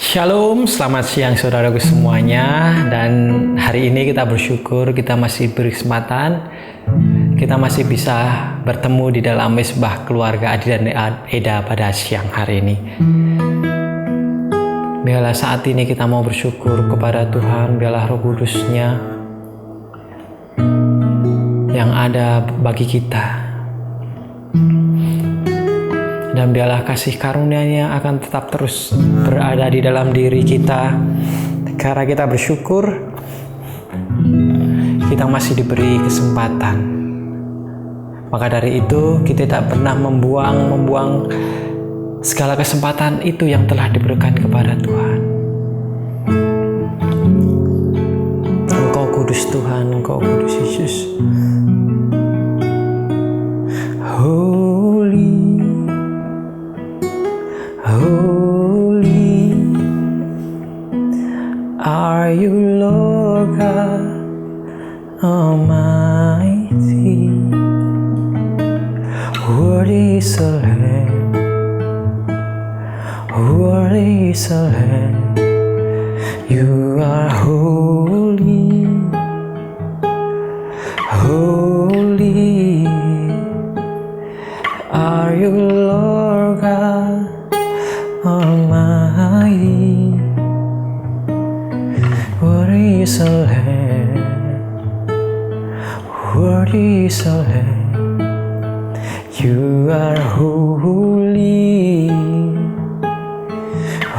Shalom, selamat siang saudaraku semuanya. Dan hari ini kita bersyukur kita masih berkesempatan, kita masih bisa bertemu di dalam mesbah keluarga Adi dan Eda pada siang hari ini. Biarlah saat ini kita mau bersyukur kepada Tuhan, biarlah Roh Kudus-Nya yang ada bagi kita. Dan biarlah kasih karunia-Nya akan tetap terus berada di dalam diri kita. Karena kita bersyukur, kita masih diberi kesempatan. Maka dari itu, kita tak pernah membuang segala kesempatan itu yang telah diberikan kepada Tuhan. Engkau kudus Tuhan, Engkau kudus Yesus. Holy are you, Lord God Almighty. Worthy is the Lamb, worthy is the Lamb. You are holy, holy are you, Lord God Almighty. Worthy is the Lamb, worthy is the Lamb. You are holy,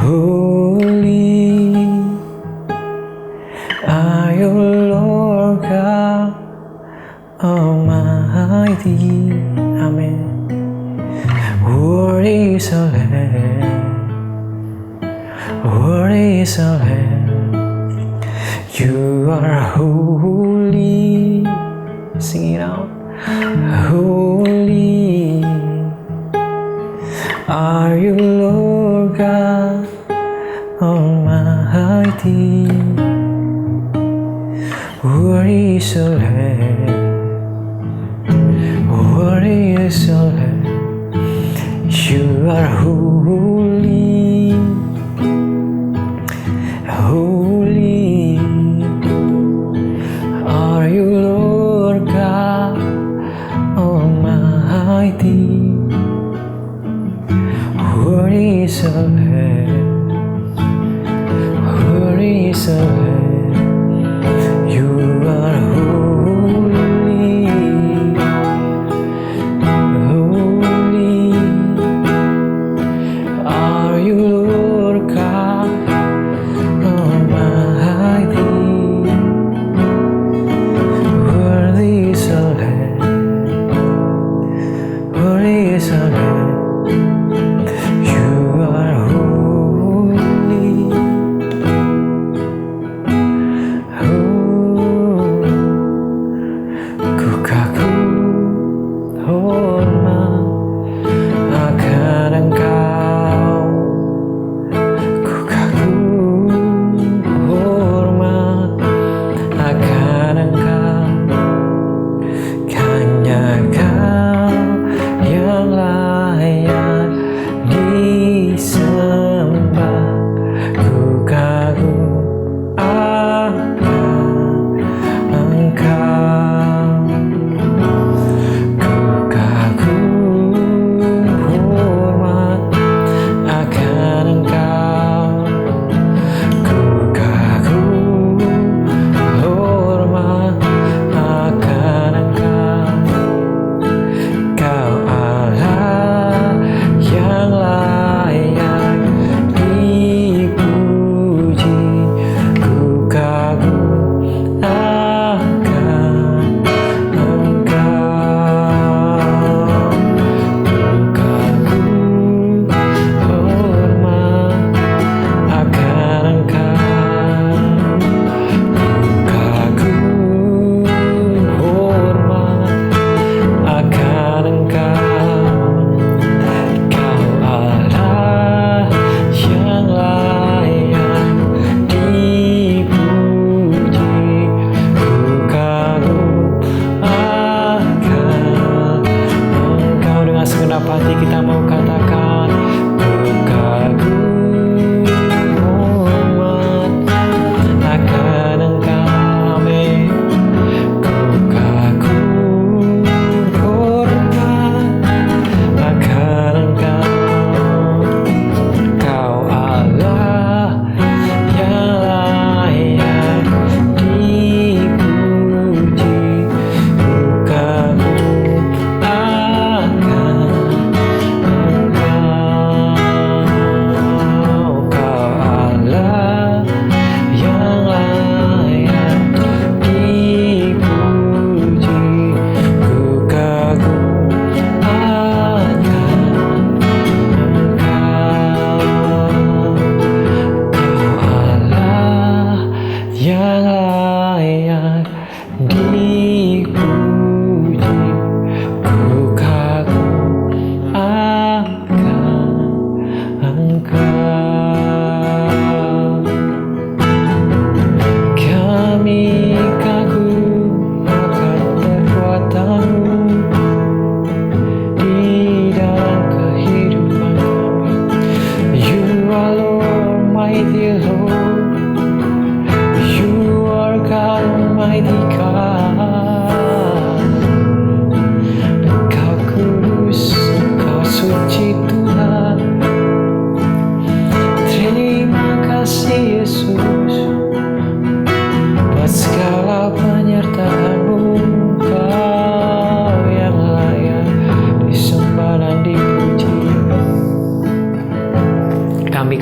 holy are you, Lord God Almighty. Amen. Worthy is the Lamb, worthy is the Lamb. You are holy. Sing it out. Holy are you, Lord God Almighty. Worthy is the Lamb, worthy is the Lamb. You are holy, holy are you, Lord God Almighty. Worthy is the Lamb, worthy is the Lamb. You are holy, holy are you, Lord God Almighty. Worthy is the Lamb, worthy is the Lamb. You are holy,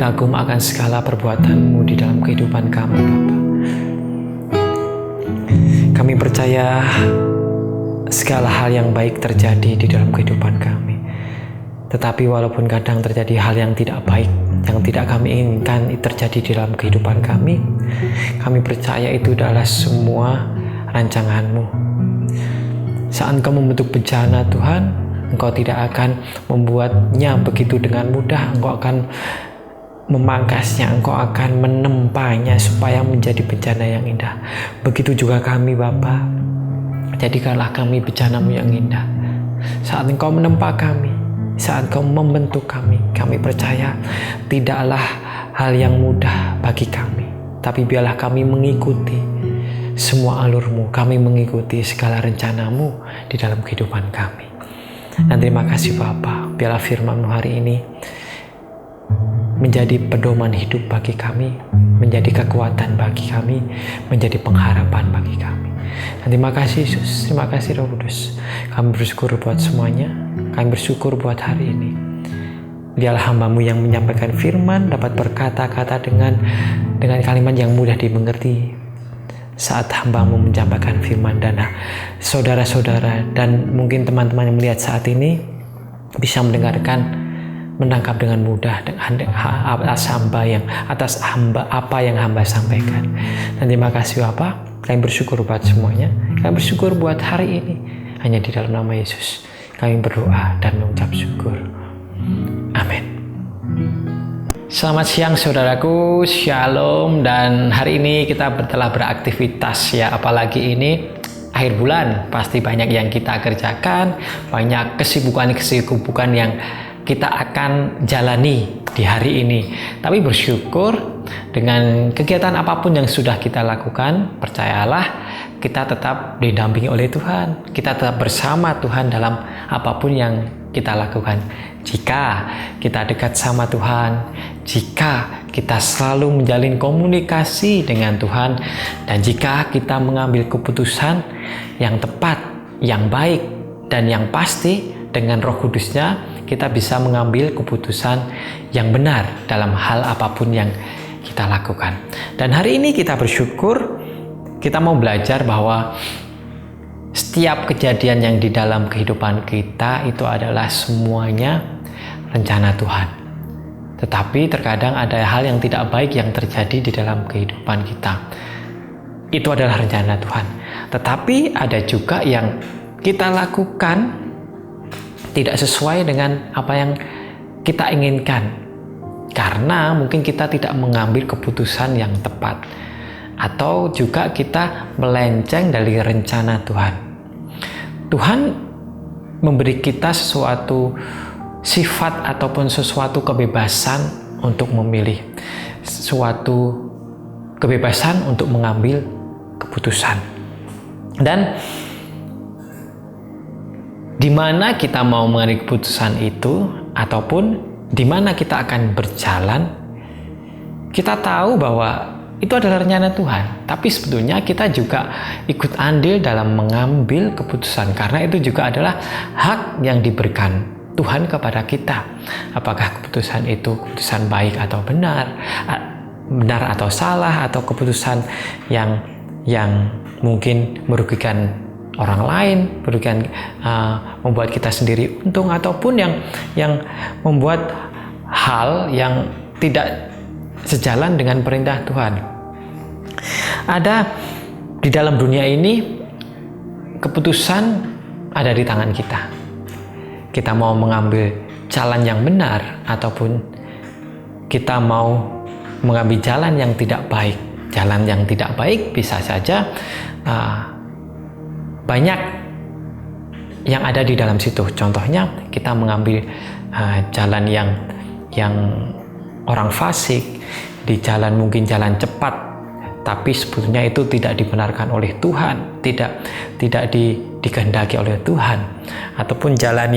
kagum akan segala perbuatan-Mu di dalam kehidupan kami, Bapa. Kami percaya segala hal yang baik terjadi di dalam kehidupan kami. Tetapi walaupun kadang terjadi hal yang tidak baik, yang tidak kami inginkan terjadi di dalam kehidupan kami percaya itu adalah semua rancangan-Mu. Saat Engkau membentuk bencana, Tuhan, Engkau tidak akan membuatnya begitu dengan mudah. Engkau akan memangkasnya, Engkau akan menempanya supaya menjadi bencana yang indah. Begitu juga kami, Bapa. Jadikanlah kami bencana-Mu yang indah. Saat Engkau menempa kami, saat Engkau membentuk kami percaya tidaklah hal yang mudah bagi kami. Tapi biarlah kami mengikuti semua alur-Mu, kami mengikuti segala rencana-Mu di dalam kehidupan kami. Dan terima kasih Bapa, biarlah firman-Mu hari ini menjadi pedoman hidup bagi kami, menjadi kekuatan bagi kami, menjadi pengharapan bagi kami. Dan terima kasih Yesus, terima kasih Roh Kudus. Kami bersyukur buat semuanya, kami bersyukur buat hari ini. Biarlah hamba-Mu yang menyampaikan firman dapat berkata-kata dengan kalimat yang mudah dimengerti. Saat hamba-Mu menyampaikan firman, dan saudara-saudara dan mungkin teman-teman yang melihat saat ini bisa menangkap dengan mudah atas apa yang hamba sampaikan. Dan terima kasih Bapa, kami bersyukur buat semuanya. Kami bersyukur buat hari ini. Hanya di dalam nama Yesus kami berdoa dan mengucap syukur. Amin. Selamat siang saudaraku, Shalom. Dan hari ini kita telah beraktivitas ya, apalagi ini akhir bulan, pasti banyak yang kita kerjakan, banyak kesibukan yang kita akan jalani di hari ini. Tapi bersyukur dengan kegiatan apapun yang sudah kita lakukan, percayalah kita tetap didampingi oleh Tuhan. Kita tetap bersama Tuhan dalam apapun yang kita lakukan. Jika kita dekat sama Tuhan, jika kita selalu menjalin komunikasi dengan Tuhan, dan jika kita mengambil keputusan yang tepat, yang baik, dan yang pasti dengan Roh Kudus-Nya, kita bisa mengambil keputusan yang benar dalam hal apapun yang kita lakukan. Dan hari ini kita bersyukur, kita mau belajar bahwa setiap kejadian yang di dalam kehidupan kita itu adalah semuanya rencana Tuhan. Tetapi terkadang ada hal yang tidak baik yang terjadi di dalam kehidupan kita. Itu adalah rencana Tuhan. Tetapi ada juga yang kita lakukan tidak sesuai dengan apa yang kita inginkan. Karena mungkin kita tidak mengambil keputusan yang tepat. Atau juga kita melenceng dari rencana Tuhan. Tuhan memberi kita sesuatu sifat ataupun sesuatu kebebasan untuk memilih, suatu kebebasan untuk mengambil keputusan. Dan di mana kita mau mengambil keputusan itu, ataupun di mana kita akan berjalan, kita tahu bahwa itu adalah rencana Tuhan. Tapi sebetulnya kita juga ikut andil dalam mengambil keputusan, karena itu juga adalah hak yang diberikan Tuhan kepada kita. Apakah keputusan itu keputusan baik atau benar atau salah, atau keputusan yang mungkin merugikan orang lain, membuat kita sendiri untung, ataupun yang membuat hal yang tidak sejalan dengan perintah Tuhan. Ada di dalam dunia ini, keputusan ada di tangan kita. Kita mau mengambil jalan yang benar, ataupun kita mau mengambil jalan yang tidak baik. Jalan yang tidak baik bisa saja banyak yang ada di dalam situ. Contohnya kita mengambil jalan yang orang fasik, di jalan mungkin jalan cepat, tapi sebetulnya itu tidak dibenarkan oleh Tuhan, tidak dikehendaki oleh Tuhan, ataupun jalan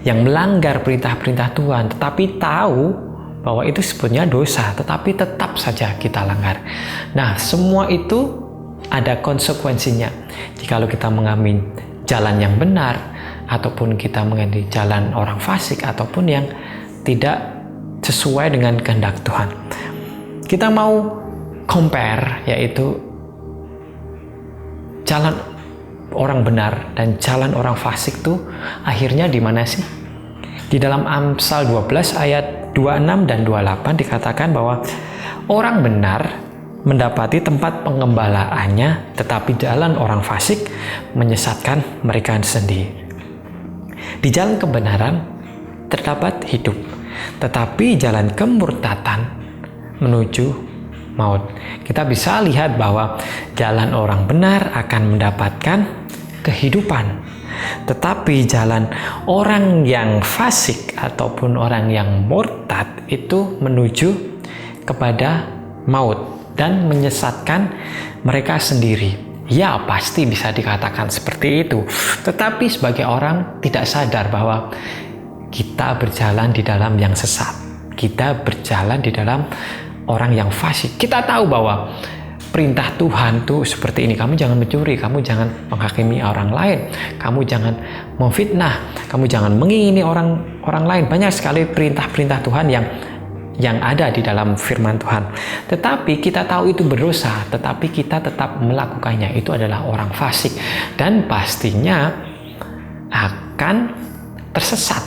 yang melanggar perintah-perintah Tuhan, tetapi tahu bahwa itu sebetulnya dosa, tetapi tetap saja kita langgar. Nah, semua itu ada konsekuensinya. Jikalau kita mengambil jalan yang benar, ataupun kita mengambil jalan orang fasik, ataupun yang tidak sesuai dengan kehendak Tuhan. Kita mau compare, yaitu jalan orang benar dan jalan orang fasik tuh akhirnya di mana sih? Di dalam Amsal 12 ayat 26 dan 28 dikatakan bahwa orang benar mendapati tempat pengembalaannya, tetapi jalan orang fasik menyesatkan mereka sendiri. Di jalan kebenaran terdapat hidup, tetapi jalan kemurtatan menuju maut. Kita bisa lihat bahwa jalan orang benar akan mendapatkan kehidupan, tetapi jalan orang yang fasik ataupun orang yang murtad itu menuju kepada maut dan menyesatkan mereka sendiri. Ya, pasti bisa dikatakan seperti itu. Tetapi sebagai orang tidak sadar bahwa kita berjalan di dalam yang sesat. Kita berjalan di dalam orang yang fasik. Kita tahu bahwa perintah Tuhan tuh seperti ini. Kamu jangan mencuri, kamu jangan menghakimi orang lain, kamu jangan memfitnah, kamu jangan mengingini orang lain. Banyak sekali perintah-perintah Tuhan yang ada di dalam firman Tuhan. Tetapi kita tahu itu berdosa, tetapi kita tetap melakukannya. Itu adalah orang fasik dan pastinya akan tersesat.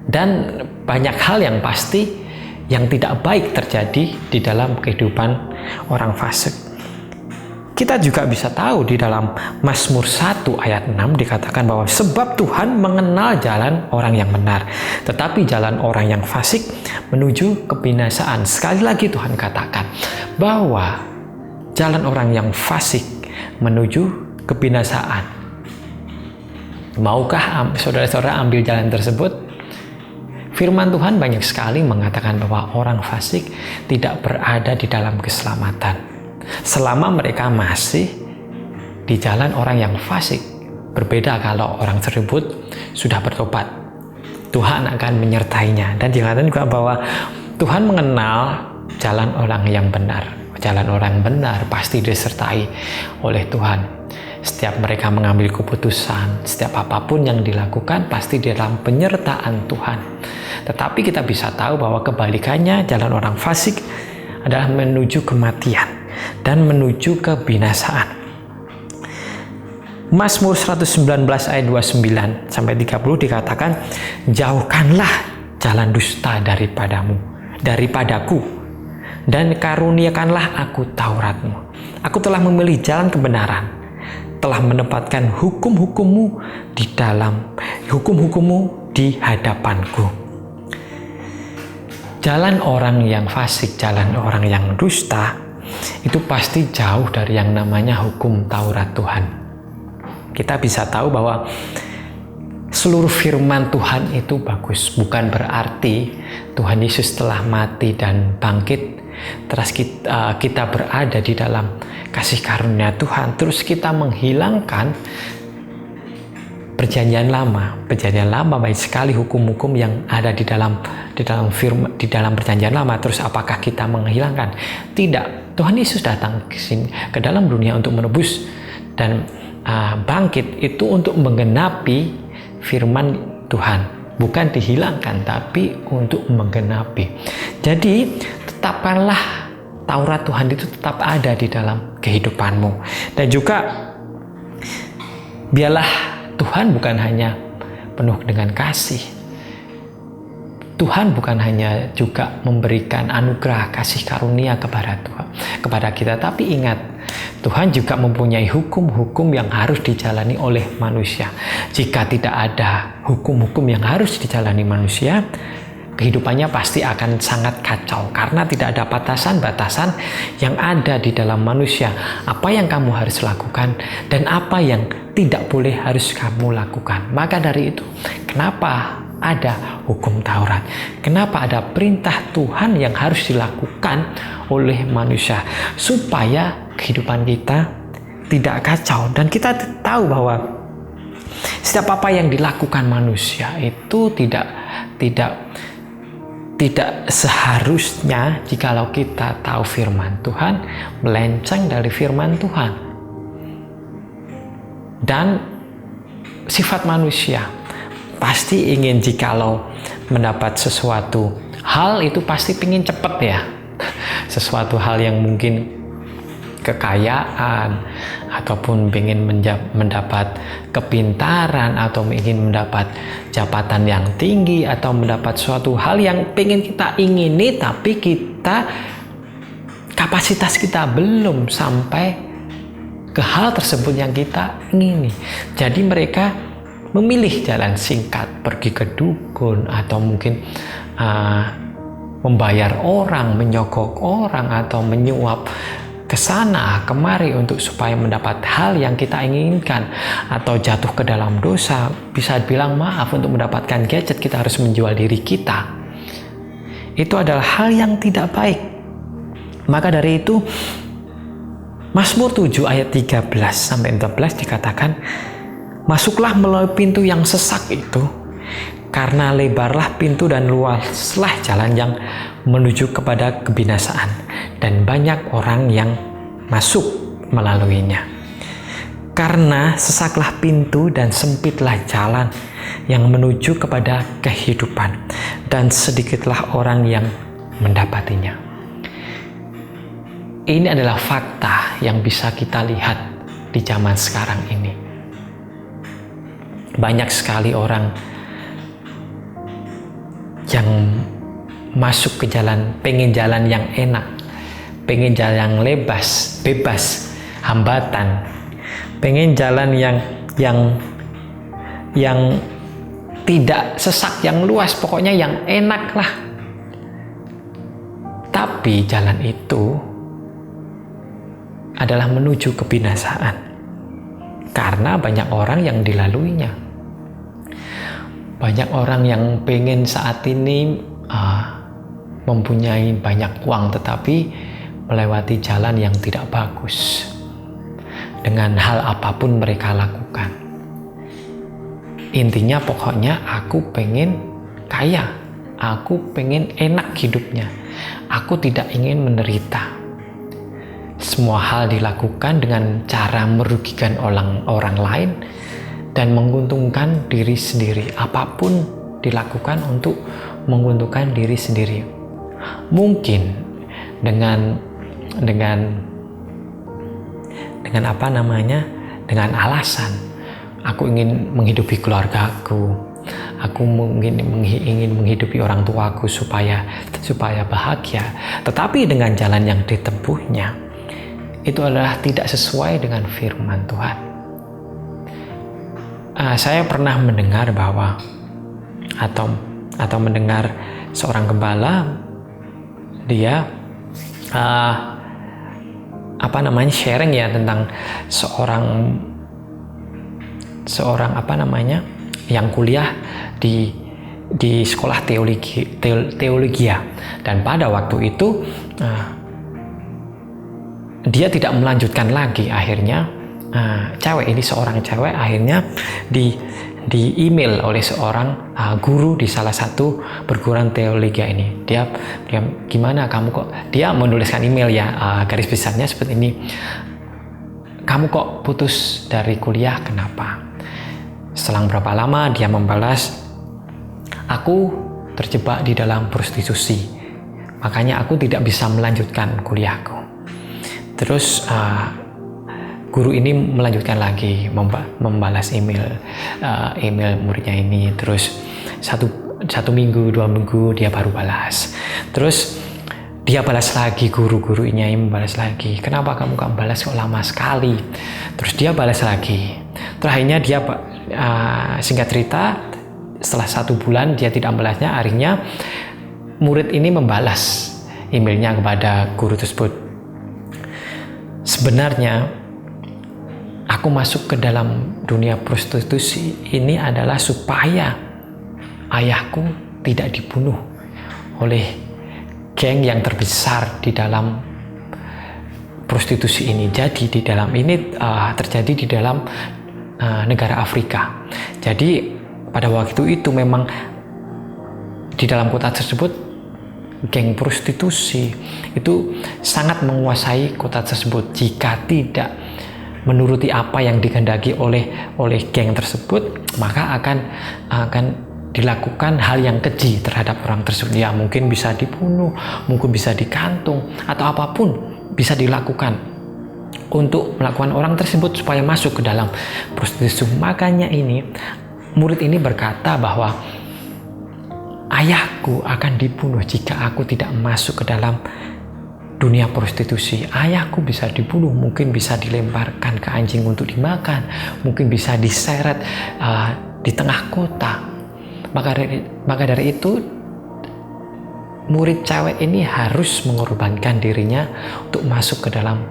Dan banyak hal yang pasti yang tidak baik terjadi di dalam kehidupan orang fasik. Kita juga bisa tahu di dalam Mazmur 1 ayat 6 dikatakan bahwa sebab Tuhan mengenal jalan orang yang benar, tetapi jalan orang yang fasik menuju kebinasaan. Sekali lagi Tuhan katakan bahwa jalan orang yang fasik menuju kebinasaan. Maukah saudara-saudara ambil jalan tersebut? Firman Tuhan banyak sekali mengatakan bahwa orang fasik tidak berada di dalam keselamatan selama mereka masih di jalan orang yang fasik. Berbeda kalau orang tersebut sudah bertobat, Tuhan akan menyertainya. Dan dikatakan juga bahwa Tuhan mengenal jalan orang yang benar. Jalan orang benar pasti disertai oleh Tuhan. Setiap mereka mengambil keputusan, setiap apapun yang dilakukan pasti di dalam penyertaan Tuhan. Tetapi kita bisa tahu bahwa kebalikannya, jalan orang fasik adalah menuju kematian dan menuju kebinasaan. Mazmur 119 ayat 29 sampai 30 dikatakan, jauhkanlah jalan dusta daripadaku, dan karuniakanlah aku Tauratmu. Aku telah memilih jalan kebenaran, telah menempatkan hukum-hukummu di hadapanku. Jalan orang yang fasik, jalan orang yang dusta, itu pasti jauh dari yang namanya hukum Taurat Tuhan. Kita bisa tahu bahwa seluruh firman Tuhan itu bagus. Bukan berarti Tuhan Yesus telah mati dan bangkit, terus kita berada di dalam kasih karunia Tuhan, terus kita menghilangkan perjanjian lama. Perjanjian lama banyak sekali hukum-hukum yang ada di dalam perjanjian lama. Terus apakah kita menghilangkan? Tidak. Tuhan Yesus datang ke dalam dunia untuk menebus dan bangkit itu untuk menggenapi firman Tuhan, bukan dihilangkan tapi untuk menggenapi. Jadi tetapkanlah Taurat Tuhan itu tetap ada di dalam kehidupanmu. Dan juga biarlah Tuhan bukan hanya penuh dengan kasih. Tuhan bukan hanya juga memberikan anugerah kasih karunia kepada kita, tapi ingat, Tuhan juga mempunyai hukum-hukum yang harus dijalani oleh manusia. Jika tidak ada hukum-hukum yang harus dijalani manusia, kehidupannya pasti akan sangat kacau karena tidak ada batasan-batasan yang ada di dalam manusia. Apa yang kamu harus lakukan dan apa yang tidak boleh harus kamu lakukan. Maka dari itu, kenapa ada hukum Taurat? Kenapa ada perintah Tuhan yang harus dilakukan oleh manusia supaya kehidupan kita tidak kacau? Dan kita tahu bahwa setiap apa yang dilakukan manusia itu tidak seharusnya, jikalau kita tahu firman Tuhan, melenceng dari firman Tuhan. Dan sifat manusia pasti ingin jikalau mendapat sesuatu hal itu pasti pengen cepet ya. Sesuatu hal yang mungkin kekayaan, ataupun ingin mendapat kepintaran, atau ingin mendapat jabatan yang tinggi, atau mendapat suatu hal yang pengen kita ingini, tapi kapasitas kita belum sampai ke hal tersebut yang kita ingini. Jadi mereka memilih jalan singkat, pergi ke dukun, atau mungkin membayar orang, menyogok orang, atau menyuap ke sana kemari untuk supaya mendapat hal yang kita inginkan, atau jatuh ke dalam dosa. Bisa bilang maaf, untuk mendapatkan gadget kita harus menjual diri kita. Itu adalah hal yang tidak baik. Maka dari itu Mazmur 7 ayat 13 sampai 14 dikatakan, masuklah melalui pintu yang sesak itu, karena lebarlah pintu dan luaslah jalan yang menuju kepada kebinasaan, dan banyak orang yang masuk melaluinya. Karena sesaklah pintu dan sempitlah jalan yang menuju kepada kehidupan, dan sedikitlah orang yang mendapatinya. Ini adalah fakta yang bisa kita lihat di zaman sekarang ini. Banyak sekali orang yang masuk ke jalan, pengen jalan yang enak, pengen jalan yang bebas, hambatan, pengen jalan yang tidak sesak, yang luas, pokoknya yang enak lah. Tapi jalan itu adalah menuju kebinasaan, karena banyak orang yang dilaluinya. Banyak orang yang pengen saat ini mempunyai banyak uang, tetapi melewati jalan yang tidak bagus dengan hal apapun mereka lakukan. Intinya pokoknya aku pengen kaya, aku pengen enak hidupnya, aku tidak ingin menderita. Semua hal dilakukan dengan cara merugikan orang lain dan menguntungkan diri sendiri. Apapun dilakukan untuk menguntungkan diri sendiri. Mungkin dengan dengan alasan aku ingin menghidupi keluargaku, aku ingin menghidupi orang tuaku supaya bahagia, tetapi dengan jalan yang ditempuhnya itu adalah tidak sesuai dengan firman Tuhan. Saya pernah mendengar bahwa atau mendengar seorang gembala, dia sharing ya tentang seorang yang kuliah di sekolah teologi, dan pada waktu itu dia tidak melanjutkan lagi. Akhirnya seorang cewek akhirnya di email oleh seorang guru di salah satu perguruan teologi ini. Dia gimana kamu kok, dia menuliskan email ya, garis besarnya seperti ini, kamu kok putus dari kuliah, kenapa? Selang berapa lama dia membalas, aku terjebak di dalam prostitusi, makanya aku tidak bisa melanjutkan kuliahku. Terus guru ini melanjutkan lagi membalas email muridnya ini. Terus satu minggu, 2 minggu dia baru balas. Terus dia balas lagi, guru-gurunya ini membalas lagi, kenapa kamu gak balas kok lama sekali? Terus dia balas lagi. Terakhirnya dia singkat cerita, setelah 1 bulan dia tidak membalasnya, akhirnya murid ini membalas emailnya kepada guru tersebut. Sebenarnya aku masuk ke dalam dunia prostitusi ini adalah supaya ayahku tidak dibunuh oleh geng yang terbesar di dalam prostitusi ini. Jadi di dalam ini terjadi di dalam negara Afrika. Jadi pada waktu itu memang di dalam kota tersebut geng prostitusi itu sangat menguasai kota tersebut. Jika tidak menuruti apa yang dikehendaki oleh geng tersebut, maka akan dilakukan hal yang keji terhadap orang tersebut. Ya, mungkin bisa dibunuh, mungkin bisa digantung, atau apapun bisa dilakukan untuk melakukan orang tersebut supaya masuk ke dalam prostitusi. Makanya ini, murid ini berkata bahwa ayahku akan dibunuh jika aku tidak masuk ke dalam dunia prostitusi. Ayahku bisa dibunuh, mungkin bisa dilemparkan ke anjing untuk dimakan, mungkin bisa diseret di tengah kota. Maka dari itu, murid cewek ini harus mengorbankan dirinya untuk masuk ke dalam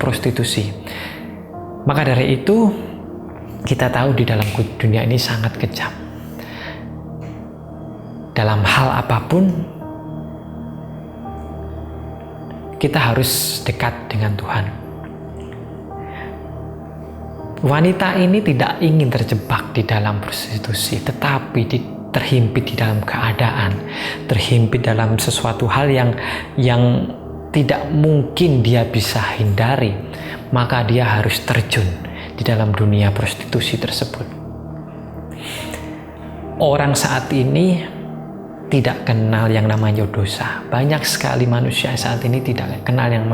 prostitusi. Maka dari itu, kita tahu di dalam dunia ini sangat kejam. Dalam hal apapun, kita harus dekat dengan Tuhan. Wanita ini tidak ingin terjebak di dalam prostitusi, tetapi terhimpit di dalam keadaan, terhimpit dalam sesuatu hal yang tidak mungkin dia bisa hindari, maka dia harus terjun di dalam dunia prostitusi tersebut. Orang saat ini tidak kenal yang namanya dosa. Banyak sekali manusia saat ini tidak kenal yang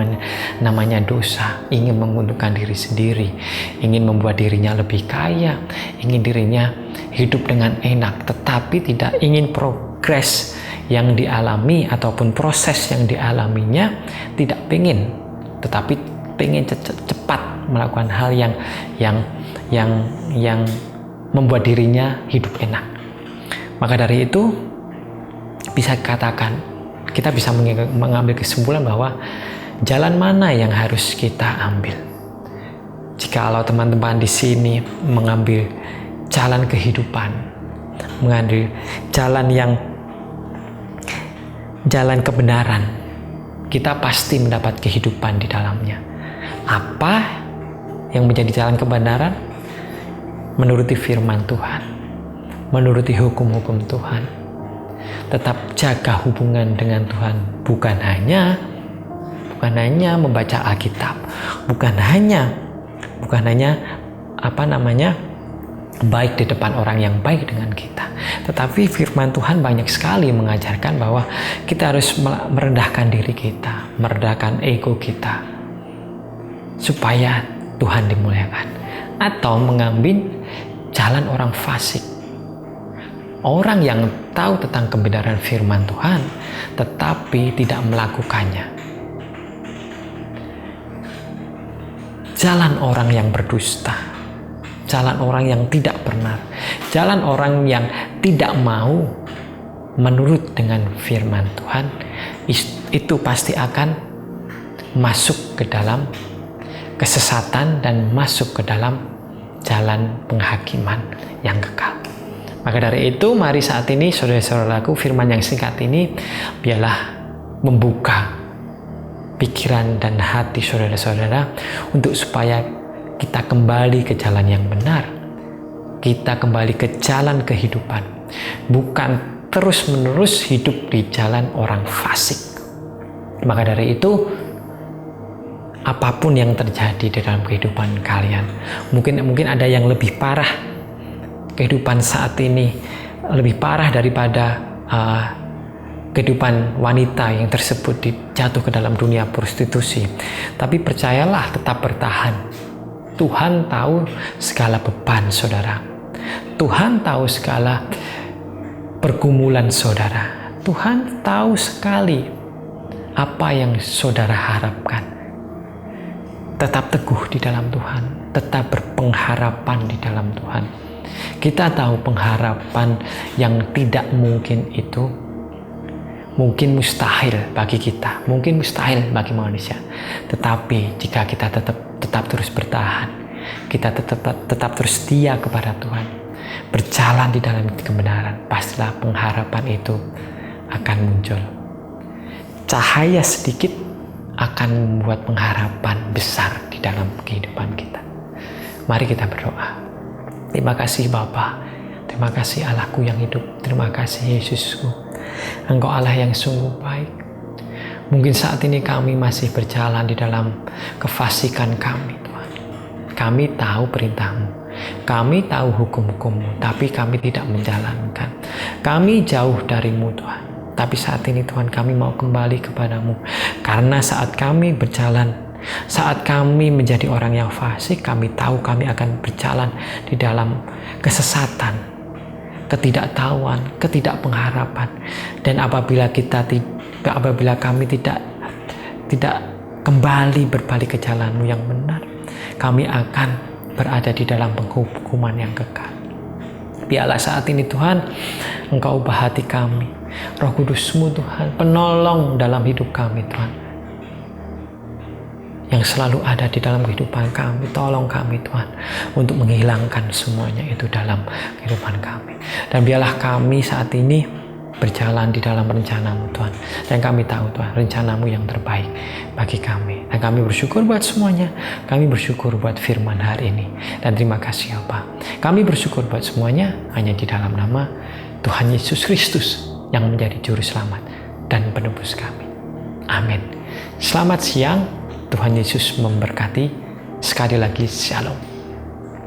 namanya dosa. Ingin menguntungkan diri sendiri, ingin membuat dirinya lebih kaya, ingin dirinya hidup dengan enak, tetapi tidak ingin progres yang dialami ataupun proses yang dialaminya. Tidak pengen, tetapi pengen cepat melakukan hal yang membuat dirinya hidup enak. Maka dari itu, kita bisa mengambil kesimpulan bahwa jalan mana yang harus kita ambil. Jikalau teman-teman di sini mengambil jalan kehidupan, mengambil jalan kebenaran, kita pasti mendapat kehidupan di dalamnya. Apa yang menjadi jalan kebenaran? Menuruti firman Tuhan, menuruti hukum-hukum Tuhan. Tetap jaga hubungan dengan Tuhan, bukan hanya membaca Alkitab, bukan hanya baik di depan orang yang baik dengan kita, tetapi firman Tuhan banyak sekali mengajarkan bahwa kita harus merendahkan diri kita, merendahkan ego kita supaya Tuhan dimuliakan, atau mengambil jalan orang fasik. Orang yang tahu tentang kebenaran firman Tuhan, tetapi tidak melakukannya. Jalan orang yang berdusta, jalan orang yang tidak benar, jalan orang yang tidak mau menurut dengan firman Tuhan, itu pasti akan masuk ke dalam kesesatan dan masuk ke dalam jalan penghakiman yang kekal. Maka dari itu, mari saat ini saudara-saudaraku, firman yang singkat ini biarlah membuka pikiran dan hati saudara-saudara untuk supaya kita kembali ke jalan yang benar. Kita kembali ke jalan kehidupan, bukan terus-menerus hidup di jalan orang fasik. Maka dari itu, apapun yang terjadi di dalam kehidupan kalian, mungkin ada yang lebih parah. Kehidupan saat ini lebih parah daripada kehidupan wanita yang tersebut jatuh ke dalam dunia prostitusi. Tapi percayalah, tetap bertahan. Tuhan tahu segala beban saudara. Tuhan tahu segala pergumulan saudara. Tuhan tahu sekali apa yang saudara harapkan. Tetap teguh di dalam Tuhan, tetap berpengharapan di dalam Tuhan. Kita tahu pengharapan yang tidak mungkin itu mungkin mustahil bagi kita, mungkin mustahil bagi manusia. Tetapi jika kita tetap terus bertahan, kita tetap terus setia kepada Tuhan, berjalan di dalam kebenaran, pastilah pengharapan itu akan muncul. Cahaya sedikit akan membuat pengharapan besar di dalam kehidupan kita. Mari kita berdoa. Terima kasih Bapa, terima kasih Allahku yang hidup, terima kasih Yesusku. Engkau Allah yang sungguh baik. Mungkin saat ini kami masih berjalan di dalam kefasikan kami Tuhan. Kami tahu perintah-Mu, Kami tahu hukum-hukum-Mu, tapi kami tidak menjalankan. Kami jauh dari-Mu Tuhan. Tapi saat ini Tuhan, kami mau kembali kepadamu. Karena saat kami berjalan, saat kami menjadi orang yang fasik, kami tahu kami akan berjalan di dalam kesesatan, ketidaktahuan, ketidakpengharapan. Dan apabila kami tidak kembali berbalik ke jalan-Mu yang benar, kami akan berada di dalam penghukuman yang kekal. Biarlah saat ini Tuhan, Engkau ubah hati kami. Roh Kudus-Mu Tuhan, penolong dalam hidup kami Tuhan, yang selalu ada di dalam kehidupan kami. Tolong kami Tuhan untuk menghilangkan semuanya itu dalam kehidupan kami. Dan biarlah kami saat ini berjalan di dalam rencana-Mu Tuhan. Dan kami tahu Tuhan, rencana-Mu yang terbaik bagi kami. Dan kami bersyukur buat semuanya. Kami bersyukur buat firman hari ini. Dan terima kasih Bapa. Kami bersyukur buat semuanya hanya di dalam nama Tuhan Yesus Kristus yang menjadi juru selamat dan penebus kami. Amin. Selamat siang. Tuhan Yesus memberkati. Sekali lagi, shalom.